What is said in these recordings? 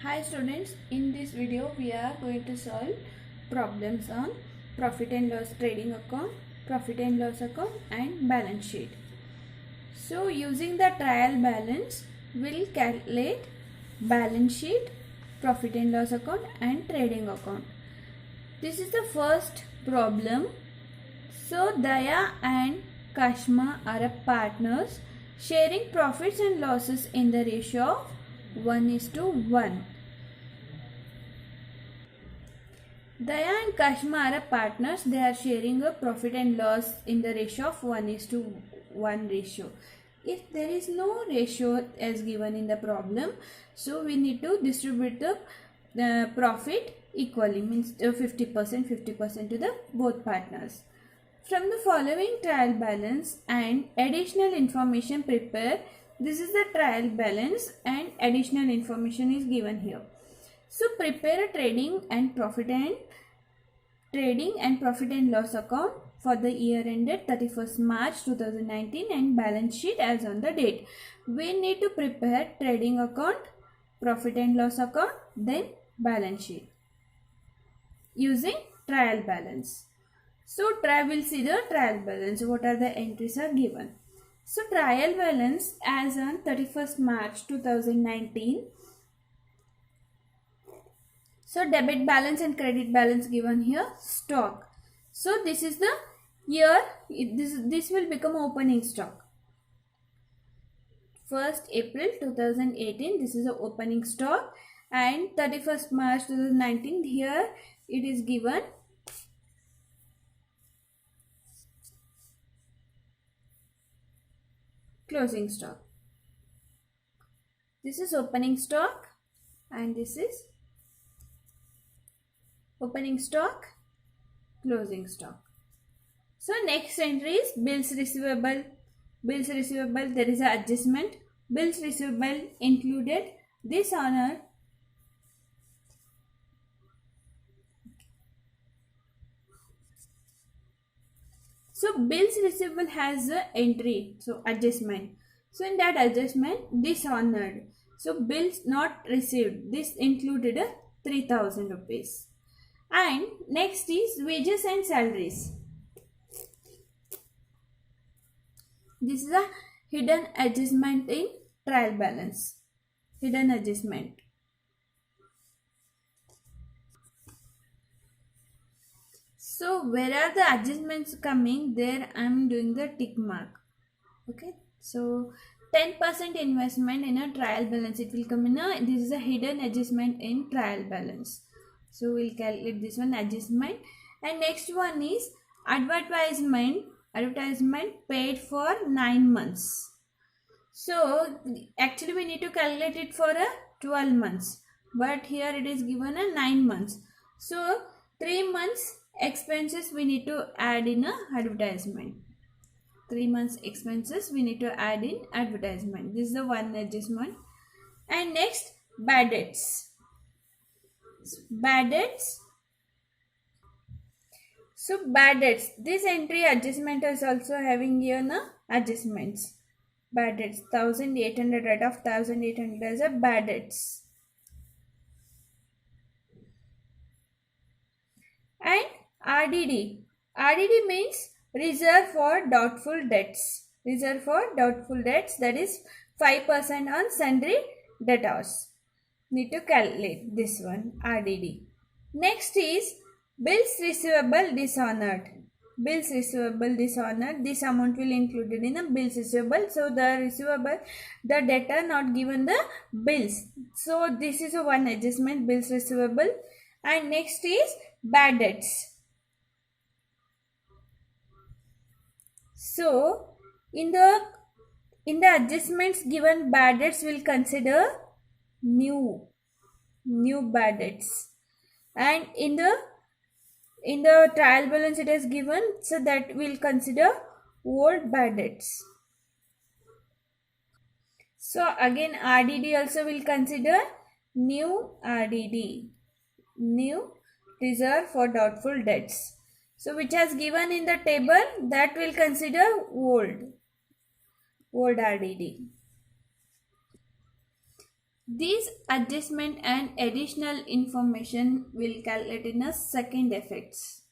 Hi students, in this video we are going to solve problems on profit and loss trading account, profit and loss account and balance sheet. So using the trial balance, we'll calculate balance sheet, profit and loss account and trading account. This is the first problem. So Daya and Kashma are partners sharing profits and losses in the ratio of 1:1. Daya and Kashma are partners. They are sharing a profit and loss in the ratio of 1:1 ratio. If there is no ratio as given in the problem, so we need to distribute the profit equally, means 50% to the both partners. From the following trial balance and additional information prepare. This is the trial balance and additional information is given here. So prepare a trading and profit and loss account for the year ended 31st March 2019 and balance sheet as on the date. We need to prepare trading account, profit and loss account, then balance sheet using trial balance. So we'll see the trial balance. What are the entries are given. So trial balance as on 31st March 2019. So debit balance and credit balance given here. Stock. So this is the year. This will become opening stock. 1st April 2018. This is the opening stock, and 31st March 2019. Here it is given closing stock. This is opening stock and this is opening stock, closing stock. So next entry is bills receivable. Bills receivable, there is an adjustment. Bills receivable included dishonor. So bills receivable has a entry, so adjustment. So in that adjustment, dishonored. So bills not received. This included 3,000 rupees. And next is wages and salaries. This is a hidden adjustment in trial balance. Hidden adjustment. So where are the adjustments coming? There I am doing the tick mark. Okay. So 10% investment in a trial balance. It will come in a, this is a hidden adjustment in trial balance. So we'll calculate this one adjustment. And next one is advertisement. Advertisement paid for 9 months. So actually we need to calculate it for a 12 months. But here it is given a 9 months. So 3 months expenses we need to add in a advertisement. 3 months expenses we need to add in advertisement. This is the one adjustment. And next, bad debts. Bad debts. So bad debts. This entry adjustment is also having here na adjustments. Bad debts. 1,800 out of 1,800 as a bad debts. And RDD. RDD means reserve for doubtful debts. Reserve for doubtful debts, that is 5% on sundry debtors. Need to calculate this one, RDD. Next is bills receivable dishonored. Bills receivable dishonored. This amount will included in a bills receivable. So the receivable, the debtor not given the bills. So this is a one adjustment, bills receivable. And next is bad debts. So in the adjustments given, bad debts will consider new bad debts, and in the trial balance it is given, so that will consider old bad debts. So again RDD also will consider new RDD, new reserve for doubtful debts. So which has given in the table, that will consider old RDD. These adjustment and additional information will calculate in a second effects.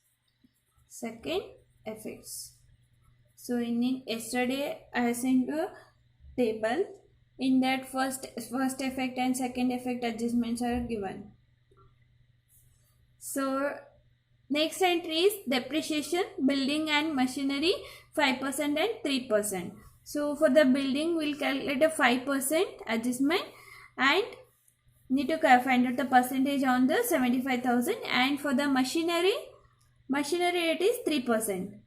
Second effects. So in yesterday I sent a table. In that first effect and second effect adjustments are given. So next entry is depreciation, building and machinery 5% and 3%. So for the building we'll calculate a 5% adjustment and need to find out the percentage on the 75,000, and for the machinery it is 3%.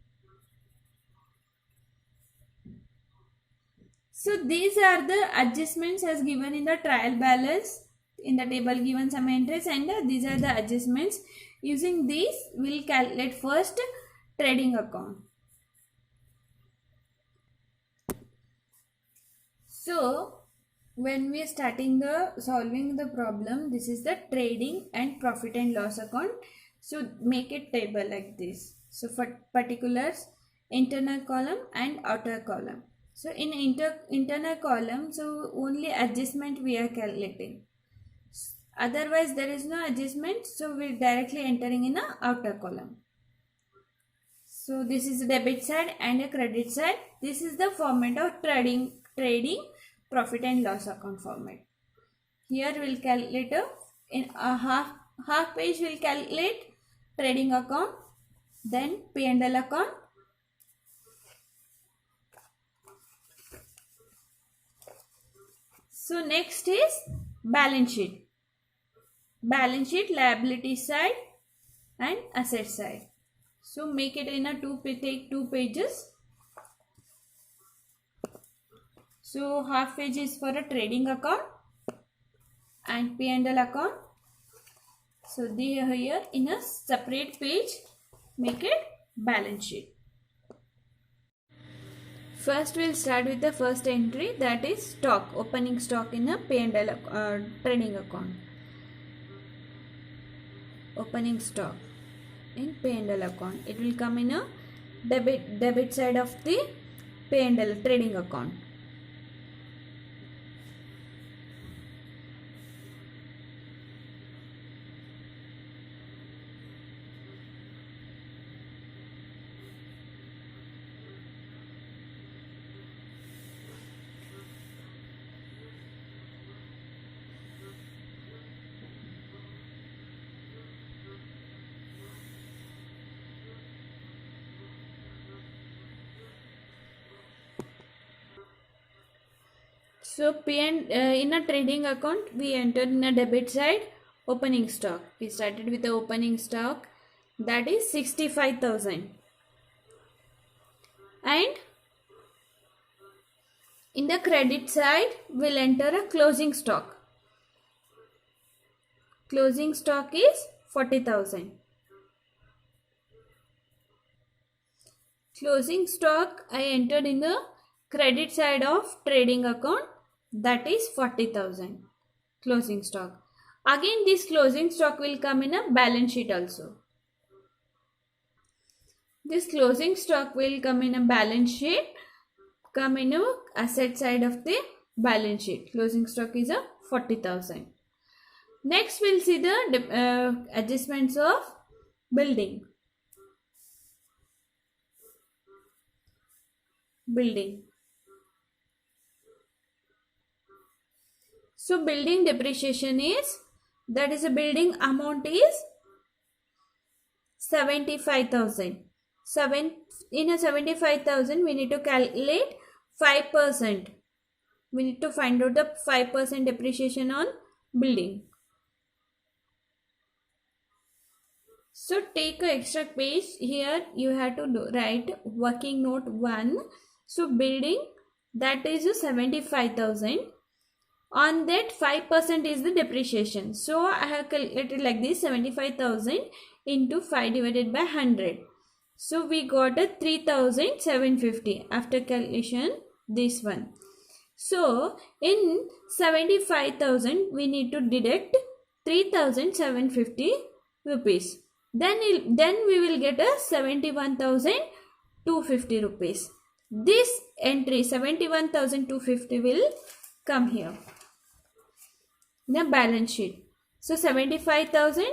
So these are the adjustments as given in the trial balance. In the table given some entries, and these are the adjustments. Using these we'll calculate first trading account. So when we are starting the solving the problem, this is the trading and profit and loss account. So make it table like this. So for particulars, internal column and outer column. So in internal column, so only adjustment we are calculating. Otherwise there is no adjustment, so we are directly entering in a outer column. So this is the debit side and a credit side. This is the format of trading profit and loss account format. Here we'll calculate in a half page we'll calculate trading account, then P&L account, so next is balance sheet, liability side and asset side. So make it in a take 2 pages. So half page is for a trading account and P&L account. So they are here in a separate page, make it balance sheet. First we'll start with the first entry, that is stock, opening stock in a P&L trading account. Opening stock in P&L account. It will come in a debit side of the P&L trading account. So in a trading account we entered in a debit side opening stock. We started with the opening stock, that is 65,000, and in the credit side we'll enter a closing stock. Closing stock is 40,000. Closing stock I entered in the credit side of trading account, that is 40,000 closing stock. Again this closing stock will come in a balance sheet also. This closing stock will come in a balance sheet, come in a asset side of the balance sheet. Closing stock is a 40,000. Next we'll see the adjustments of building. So building depreciation is, that is a building amount is 75,000. In a 75,000 we need to calculate 5%. We need to find out the 5% depreciation on building. So take an extra page. Here you have to write working note 1. So building, that is 75,000. On that 5% is the depreciation. So I have calculated like this, 75,000 into 5 divided by 100. So we got a 3,750 after calculation, this one. So in 75,000 we need to deduct 3,750 rupees. Then we will get a 71,250 rupees. This entry 71,250 will come here. in a balance sheet. So 75,000.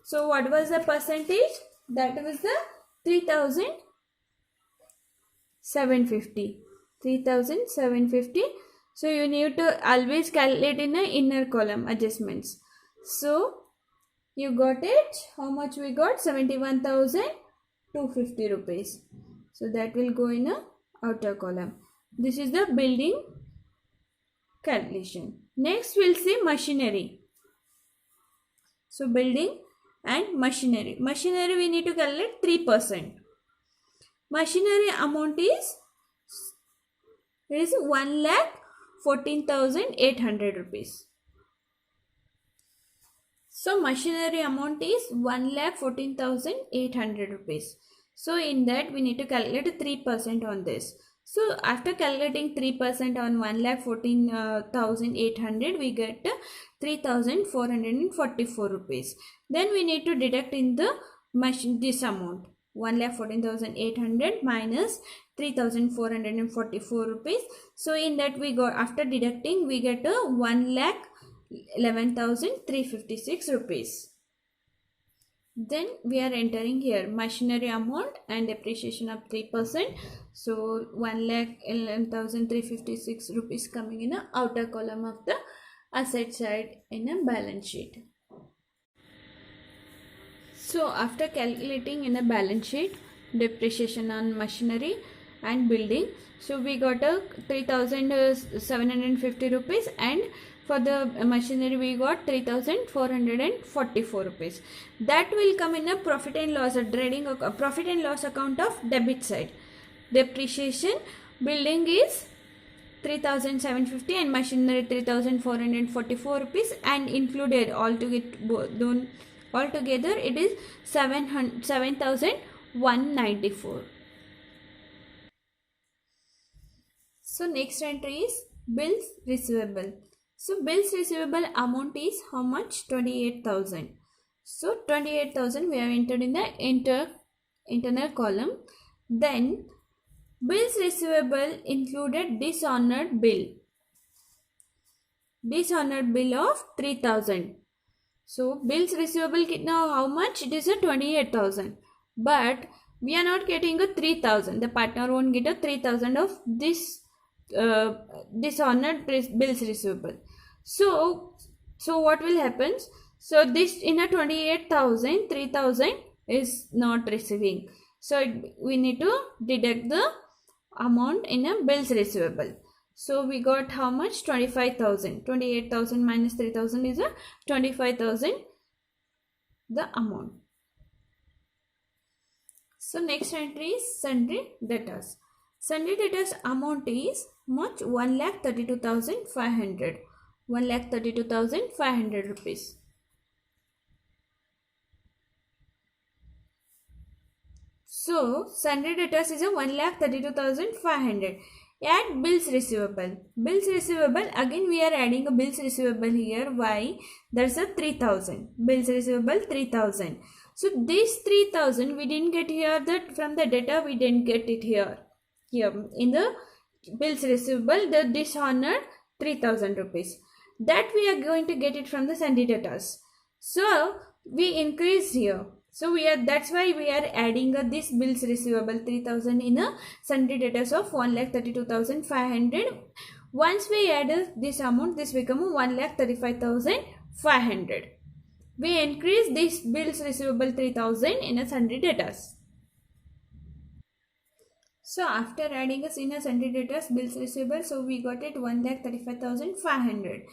So what was the percentage? That was the 3,750. 3,750. So you need to always calculate in the inner column adjustments. So you got it. How much we got? 71,250 rupees. So that will go in a outer column. This is the building calculation. Next we'll see machinery. So building and machinery. Machinery we need to calculate 3%. Machinery amount is 1,14,800 rupees. So machinery amount is 1,14,800 rupees. So in that we need to calculate 3% on this. So after calculating 3% on 1,14,800, we get 3,444 rupees. Then we need to deduct in the this amount. 1,14,800 minus 3,444 rupees. So in that we got, after deducting, we get a 1,11,356 rupees. Then we are entering here machinery amount and depreciation of 3%. So 1,11,356 rupees coming in the outer column of the asset side in a balance sheet. So after calculating in a balance sheet depreciation on machinery and building, so we got a 3,750 rupees, and for the machinery we got 3,444 rupees. That will come in a profit and loss, a trading profit and loss account of debit side. Depreciation, building is 3,750 and machinery 3,444 rupees, and included altogether it is 7,194. So next entry is bills receivable. So bills receivable amount is how much? 28,000. So 28,000 we have entered in the internal column. Then bills receivable included dishonored bill. Dishonored bill of 3,000. So bills receivable now how much? It is a 28,000. But we are not getting a 3,000. The partner won't get a 3,000 of this dishonored bills receivable. So what will happen? So this in a 28,000, 3,000 is not receiving. So we need to deduct the amount in a bills receivable. So we got how much? 25,000. 28,000 minus 3,000 is a 25,000 the amount. So next entry is sundry debtors. Sundry debtors amount is much? 1,32,500. 1,32,500 rupees. So sundry debtors is a 1,32,500. Add bills receivable. Bills receivable, again we are adding a bills receivable here. Why? There's a 3,000. Bills receivable 3,000. So this 3,000 we didn't get here, that from the data we didn't get it here. Here in the bills receivable, the dishonored 3,000 rupees. That we are going to get it from the sundry debtors. So we increase here. So that's why we are adding this bills receivable 3,000 in a sundry debtors of 1,32,500. Once we add this amount, this become 1,35,500. We increase this bills receivable 3,000 in a sundry debtors. So after adding us in a sundry debtors bills receivable, so we got it 1,35,500,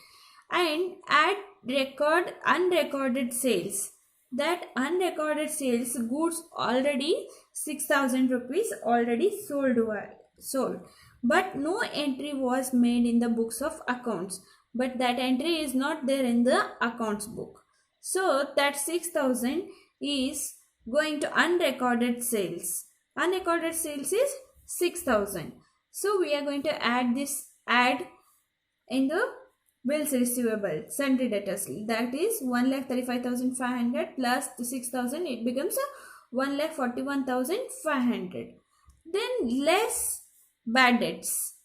and add record unrecorded sales. That unrecorded sales goods already 6,000 rupees already sold, but no entry was made in the books of accounts. But that entry is not there in the accounts book. So that 6,000 is going to unrecorded sales. Unrecorded sales is 6,000. So we are going to add in the bills receivable sundry debtors. That is 1,35,500 plus the 6,000. It becomes a 1,41,500. Then less bad debts.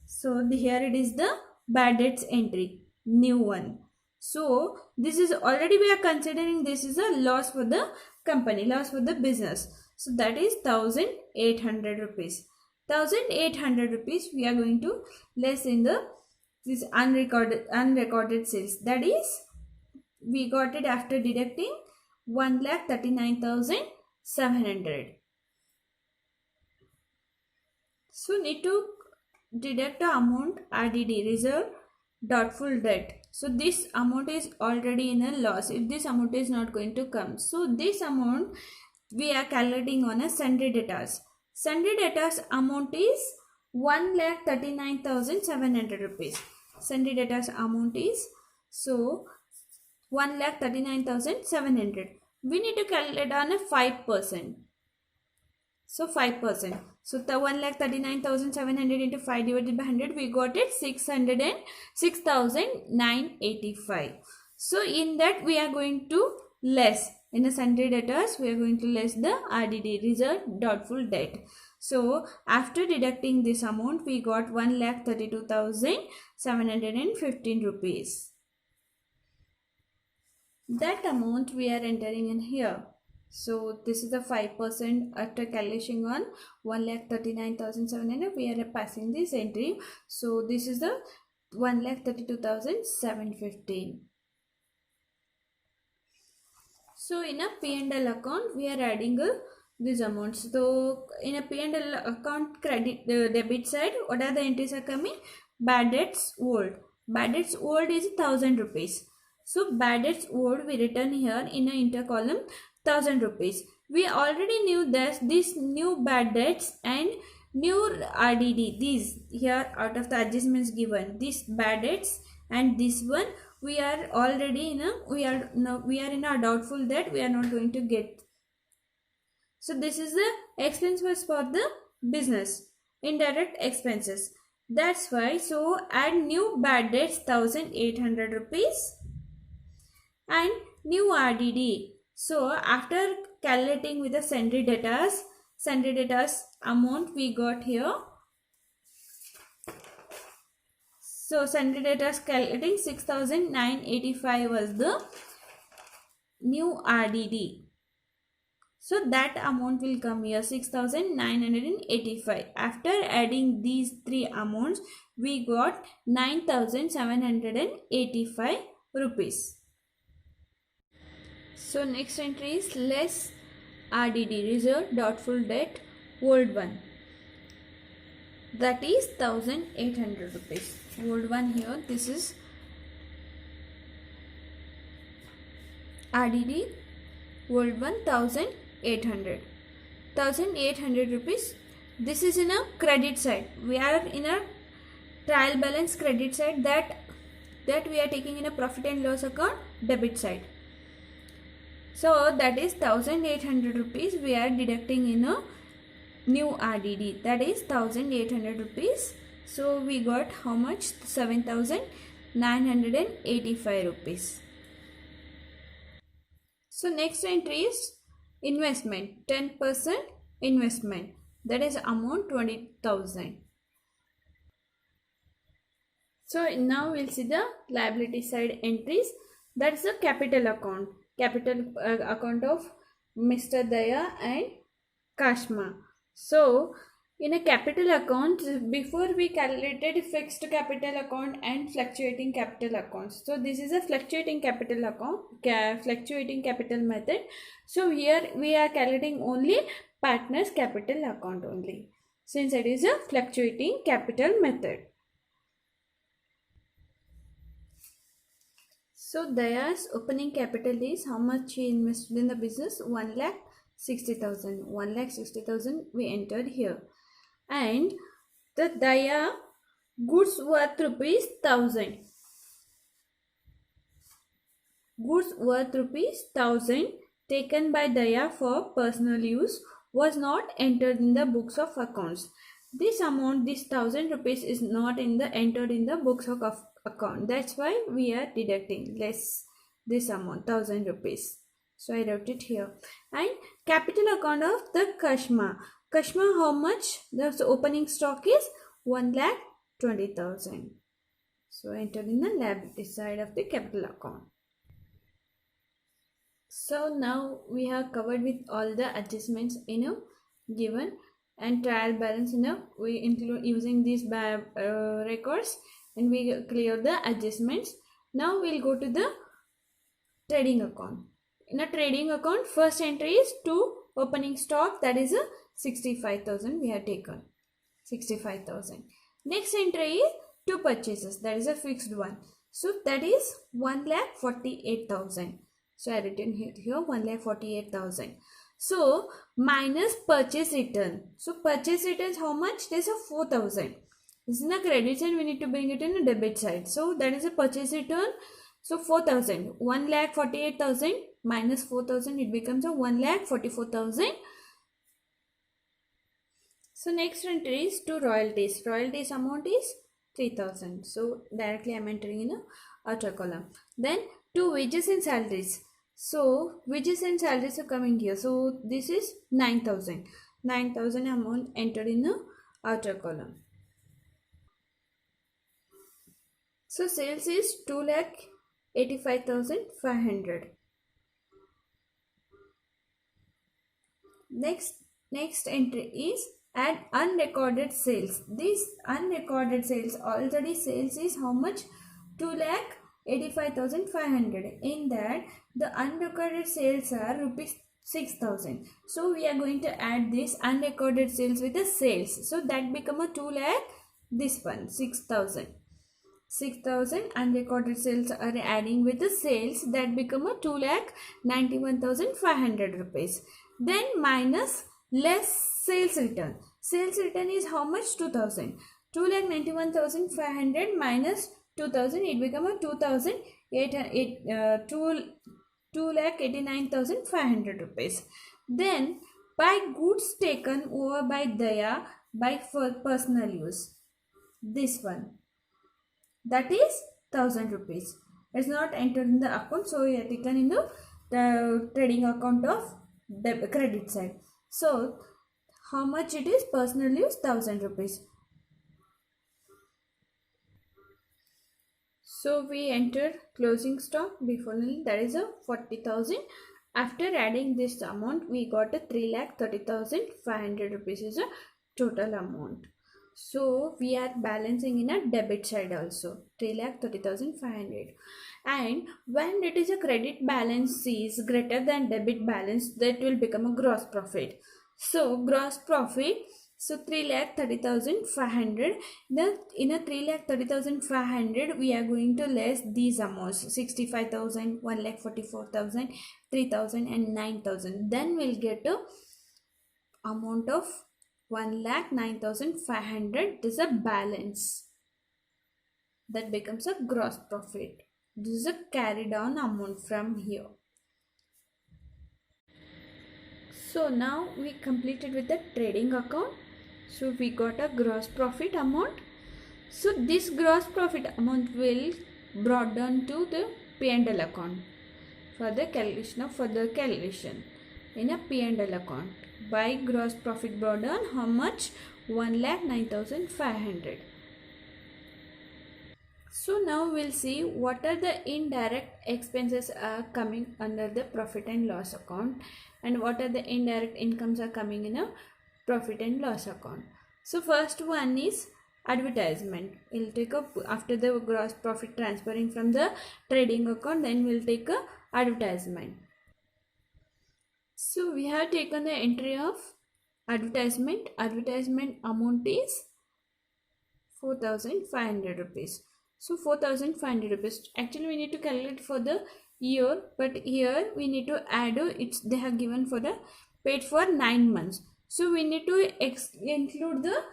So here it is the bad debts entry. new one. So this is already, we are considering this is a loss for the company, loss for the business. So that is 1800 rupees. 1800 rupees we are going to less in the this unrecorded sales. That is, we got it after deducting 1,39,700. So need to deduct the amount RDD, reserve doubtful debt. So this amount is already in a loss if this amount is not going to come. So this amount we are calculating on a sundry debtors. Sundry debtors amount is 1,39,700 rupees. Sundry debtors amount is so 1,39,700. We need to calculate on a 5%. So 5%. So the 1,39,700 into 5 divided by 100, we got it 6,985. So in that we are going to less, in the sundry debtors we are going to less the RDD, reserve doubtful debt. So after deducting this amount, we got 1,32,715 rupees. That amount we are entering in here. So this is the 5% after calculation on 1,39,700. We are passing this entry. So this is the 1,32,715. So in a P&L account, we are adding these amounts. So in a P&L account credit debit side, what are the entries are coming? Bad debts old. Bad debts old is 1,000 rupees. So bad debts old we written here in a inter column 1,000 rupees. We already knew that this new bad debts and new RDD, these here out of the adjustments given, this bad debts and this one, we are already in a we are in a doubtful debt, we are not going to get. So this is the expenses for the business, indirect expenses. That's why, so add new bad debts 1,800 rupees and new RDD. So after calculating with the sundry debtors amount we got here. So sundry debtors calculating 6,985 was the new RDD. So that amount will come here 6,985. After adding these three amounts, we got 9,785 rupees. So next entry is less RDD, reserve doubtful debt old one. That is 1,800 rupees. Old one here, this is RDD, old one 1,800. 1,800 rupees. This is in a credit side. We are in a trial balance credit side, that we are taking in a profit and loss account debit side. So that is 1,800 rupees we are deducting in a new RDD, that is 1,800 rupees. So we got how much? 7,985 rupees. So next entry is investment, 10% investment, that is amount 20,000. So now we'll see the liability side entries. That's the capital account. Capital account of Mr. Daya and Kashma. So in a capital account, before we calculated fixed capital account and fluctuating capital accounts. So this is a fluctuating capital account, fluctuating capital method. So here we are calculating only partners capital account only, since it is a fluctuating capital method. So Daya's opening capital is how much he invested in the business? 1,60,000. 1,60,000 we entered here. And the Daya goods worth rupees 1,000. Goods worth rupees 1,000 taken by Daya for personal use was not entered in the books of accounts. This amount, this 1,000 rupees is not entered in the books of account. That's why we are deducting less this amount, 1,000 rupees. So I wrote it here. And capital account of the Kashma. How much? The opening stock is 1,20,000. So enter in the liability side of the capital account. So now we have covered with all the adjustments in a given and trial balance in a we include using these records, and we clear the adjustments. Now we'll go to the trading account. In a trading account, first entry is to opening stock, that is a 65,000 we have taken. 65,000. Next entry is two purchases, that is a fixed one. So that is 1,48,000. So I written here 1,48,000. So minus purchase return. So purchase return is how much? There is a 4,000. This is in the credit side, we need to bring it in the debit side. So that is a purchase return. So 4,000. 1,48,000 minus 4,000, it becomes a 1,44,000. So next entry is to royalties. Royalties amount is 3,000. So directly I am entering in a outer column. Then to wages and salaries. So wages and salaries are coming here. So this is 9,000. 9,000 amount entered in the outer column. So sales is 2,85,500. Next entry is add unrecorded sales. This unrecorded sales, already sales is how much? 2,85,500. In that the unrecorded sales are rupees 6,000. So we are going to add this unrecorded sales with the sales. So that become a 2 lakh. This one 6,000. 6,000 unrecorded sales are adding with the sales, that become a 2,91,500 rupees. Then minus less sales return. Sales return is how much? 2,000. 2,91,500 minus 2,000, it become a 2,89,500 rupees. Then buy goods taken over by Daya by for personal use. This one, that is 1,000 rupees. It's not entered in the account, so we are taken in the trading account of the credit side. So how much it is? Personal use 1,000 rupees. So we enter closing stock before nil, that is a 40,000. After adding this amount, we got a 3,30,500 rupees is a total amount. So we are balancing in a debit side also, 3,30,500. And when it is a credit balance is greater than debit balance, that will become a gross profit. So gross profit, so 3,30,500. Then in a 3,30,500, we are going to less these amounts: 65,000, 1,44,000, 3,000 and 9,000. Then we'll get a amount of 1,09,500. This is a balance. That becomes a gross profit. This is a carried on amount from here. So now we completed with the trading account. So we got a gross profit amount. So this gross profit amount will brought down to the P&L account for the calculation of further calculation in a P&L account. By gross profit brought down, how much? 1,09,500. So now we'll see what are the indirect expenses are coming under the profit and loss account, and what are the indirect incomes are coming in a profit and loss account. So first one is advertisement. We'll take up after the gross profit transferring from the trading account, then we'll take a advertisement. So we have taken the entry of advertisement. Advertisement amount is 4,500 rupees. So 4,500 rupees. Actually we need to calculate for the year, but here we need to add they have given for the paid for 9 months. So we need to include the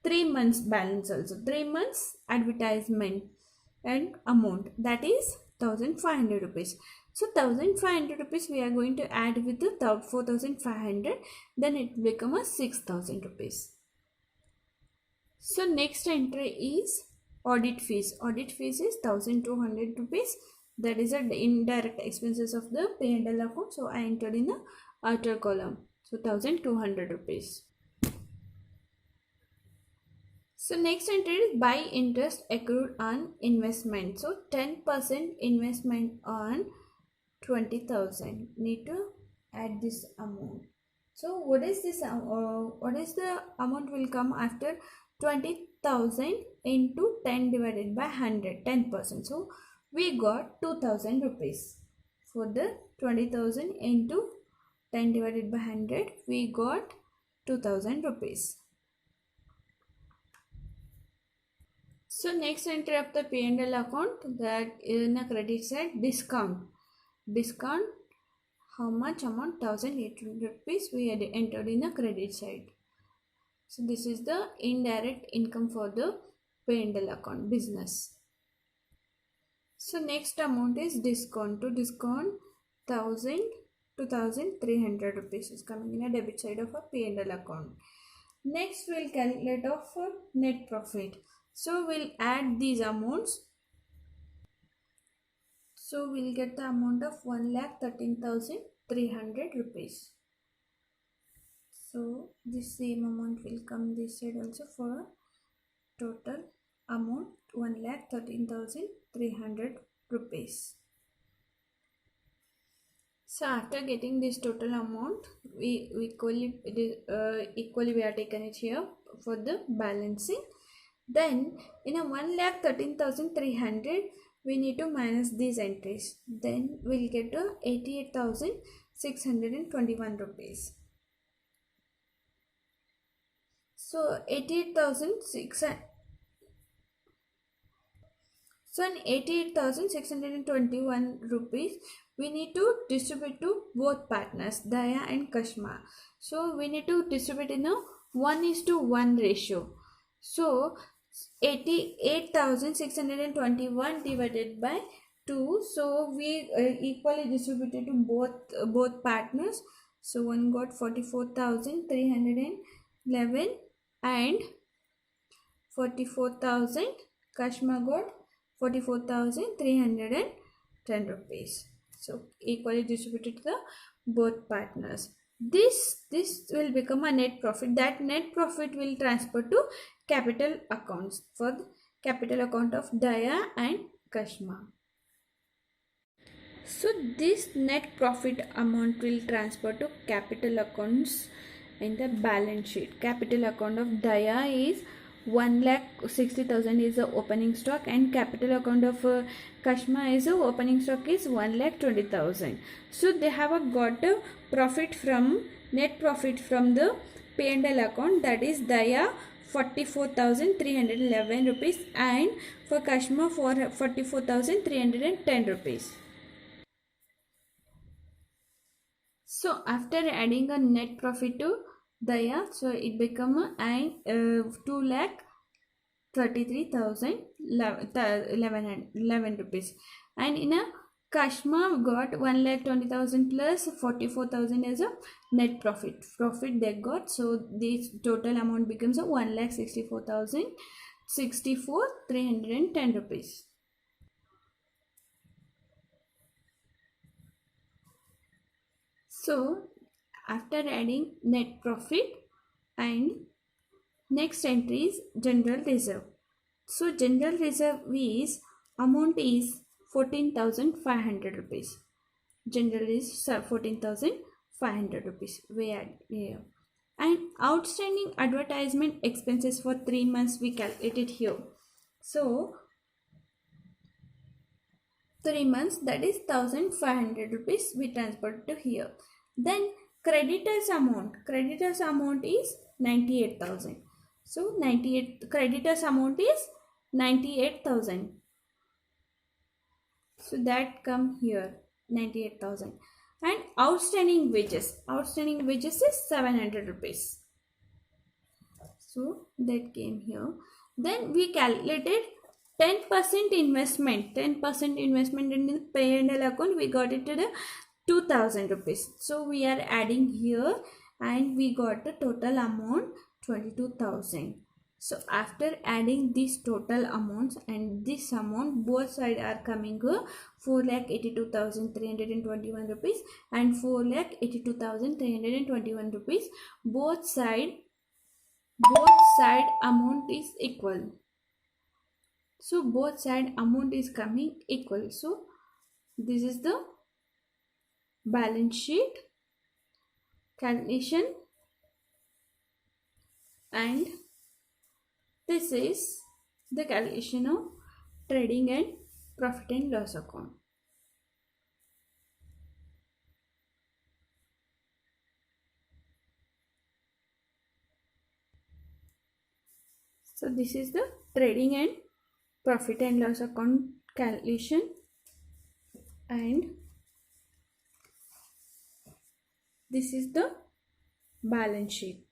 3 months balance also. 3 months advertisement and amount, that is 1,500 rupees. So 1,500 rupees we are going to add with the 4,500, then it become a 6,000 rupees. So next entry is audit fees. Audit fees is 1,200 rupees. That is the indirect expenses of the P&L account. So I entered in the outer column. So 1,200 rupees. So next entry is by interest accrued on investment. So 10% investment on 20,000. Need to add this amount. So what is this? What is the amount will come after 20,000 into 10 divided by 100? 10%. So we got 2,000 rupees. For the 20,000 into 10 divided by 100, we got 2,000 rupees. So next entry of the P&L account, that in a credit side, discount. Discount, how much amount? 1,800 rupees we had entered in a credit side. So this is the indirect income for the P&L account business. So next amount is discount. To discount, 1,000 to 1,300 rupees is coming in a debit side of a P&L account. Next we'll calculate of net profit. So we'll add these amounts. So we'll get the amount of 1,13,300 rupees. So this same amount will come this side also for total amount 1,13,300 rupees. So after getting this total amount, we equally we are taken it here for the balancing. Then in a 1,13,300 we need to minus these entries. Then we'll get to 88,621 rupees. So 88,600. So in 88,621 rupees, we need to distribute to both partners, Daya and Kashma. So we need to distribute in a 1:1 ratio. So 88,621 divided by 2. So we equally distributed to both partners. So one got 44,311 and 44,000. Kashma got 44,310 rupees. So equally distributed to the both partners. This will become a net profit. That net profit will transfer to capital accounts for the capital account of Daya and Kashma. So this net profit amount will transfer to capital accounts in the balance sheet. Capital account of Daya is 1,60,000 is the opening stock, and capital account of Kashma is the opening stock is 1,20,000. So they have got a profit from net profit from the P&L account, that is Daya 44,311 rupees and for Kashma for 44,310 rupees. So after adding a net profit to Daya, so it become a 2,33,011 rupees, and in a Kashma got 1,20,000 plus 44,000 as a net profit they got. So this total amount becomes a 1,64,310 rupees. So after adding net profit, and next entry is general reserve. So general reserve is amount is 14,500 rupees. General is 14,500 rupees. We add here. And outstanding advertisement expenses for 3 months we calculated here. So 3 months, that is 1,500 rupees we transferred to here. Then creditors amount is 98,000. So 98 creditors amount is 98,000. So that come here 98,000. And outstanding wages is 700 rupees. So that came here. Then we calculated 10% investment in the P&L account. We got it to the 2,000 rupees. So we are adding here and we got the total amount 22,000. So after adding these total amounts and this amount, both sides are coming 4,82,321 rupees and 4,82,321 rupees. Both side both side amount is equal. So both side amount is coming equal. So this is the balance sheet calculation, and this is the calculation of trading and profit and loss account. So this is the trading and profit and loss account calculation, and this is the balance sheet.